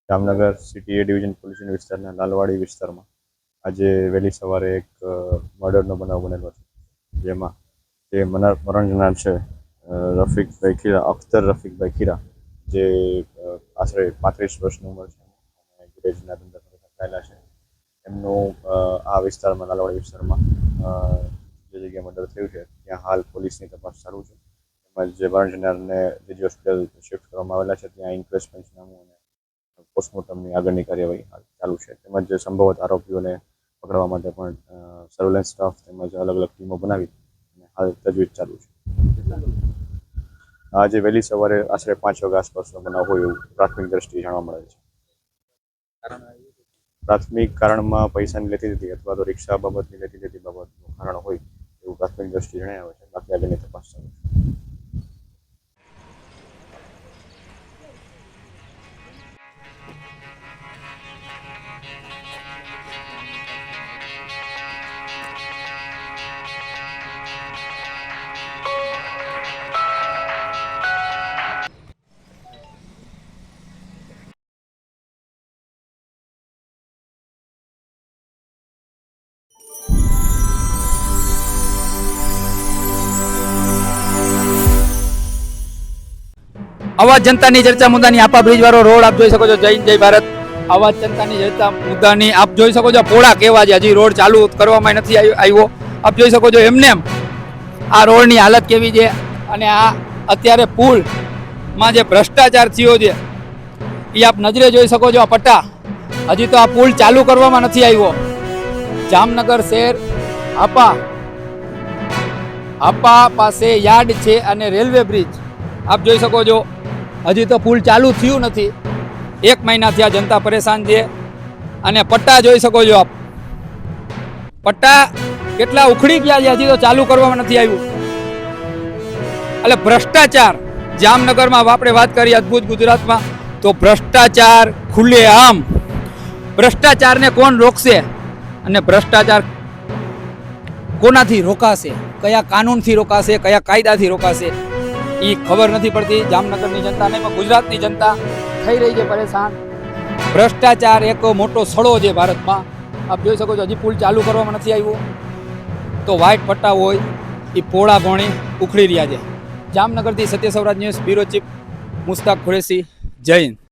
Jamnagar city એ division police વિસ્તારના લાલવાડી વિસ્તારમાં આજે વહેલી સવારે એક મર્ડરનો બનાવ બનેલો છે, જેમાં જે મરણ જનાર છે રફીકભાઈ ખીરા, અખ્તર રફીકભાઈ ખીરા, જે આશરે 35 વર્ષની ઉંમર છે અને ગેરેજના ધંધા સાથે સંકળાયેલા છે. એમનું આ વિસ્તારમાં, લાલવાડી વિસ્તારમાં જે જગ્યાએ મર્ડર થયું છે ત્યાં હાલ પોલીસની તપાસ ચાલુ છે. તેમજ જે મરણ જનારને જે હોસ્પિટલ શિફ્ટ કરવામાં આવેલા છે ત્યાં ઇન્ક્વેસ્ટ પંચનામું અને પોસ્ટમોર્ટમની આગળની કાર્યવાહી હાલ ચાલુ છે. તેમજ સંભવિત આરોપીઓને પકડવા માટે પણ સર્વેલન્સ સ્ટાફ તેમજ અલગ અલગ ટીમો બનાવી અને હાલ તજવીજ ચાલુ છે. આજે વહેલી સવારે આશરે 5 વાગ્યા આસપાસનો બનાવ હોય એવું પ્રાથમિક દ્રષ્ટિએ જાણવા મળે છે. પ્રાથમિક કારણમાં પૈસાની લેતી દેતી અથવા તો રિક્ષા બાબતની લેતી દેતી બાબતનું કારણ હોય એવું પ્રાથમિક દ્રષ્ટિએ જણાવે છે. બાકી આગળની તપાસ ચાલુ છે. અવાજ જનતાની ચર્ચા મુદ્દાની આપા બ્રિજ વાળો રોડ આપ જોઈ શકો છો. જય હિન્દ જય ભારત. અવાજ જનતાની ચર્ચા મુદ્દાની આપ જોઈ શકો છો. પોળા કેવા છે, હજી રોડ ચાલુ કરવામાં નથી આવ્યો. આપ જોઈ શકો છો એમને આ રોડની હાલત કેવી છે. અને આ અત્યારે પુલમાં જે ભ્રષ્ટાચાર થયો છે એ આપ નજરે જોઈ શકો છો. આ પટ્ટા હજી તો આ પુલ ચાલુ કરવામાં નથી આવ્યો. જામનગર શહેર આપા પાસે યાર્ડ છે અને રેલવે બ્રિજ આપ જોઈ શકો છો. હજી તો પુલ ચાલુ થયું નથી. 1 મહિનાથી આ જનતા પરેશાન છે. અને પટ્ટા જોઈ શકો છો આપ. પટ્ટા કેટલા ઉખડી ગયા છે, હજી તો ચાલુ કરવામાં નથી આવ્યું. એટલે ભ્રષ્ટાચાર જામનગરમાં આપણે વાત કરીએ અદ્ભુત ગુજરાતમાં તો ભ્રષ્ટાચાર ખુલ્લે આમ. ભ્રષ્ટાચારને કોણ રોકશે અને ભ્રષ્ટાચાર કોનાથી રોકાશે, કયા કાનૂનથી રોકાશે, કયા કાયદાથી રોકાશે એ ખબર નથી પડતી. જામનગરની જનતાને પણ ગુજરાતની જનતા થઈ રહી છે પરેશાન. ભ્રષ્ટાચાર એક મોટો સડો છે ભારતમાં. આપ જોઈ શકો છો હજી પુલ ચાલુ કરવામાં નથી આવ્યું તો વ્હાઇટ પટ્ટા હોય એ પોળા ભણી ઉખડી રહ્યા છે. જામનગરથી સત્ય સૌરાજ news bureau chief Mushtaq Qureshi. જય હિન્દ.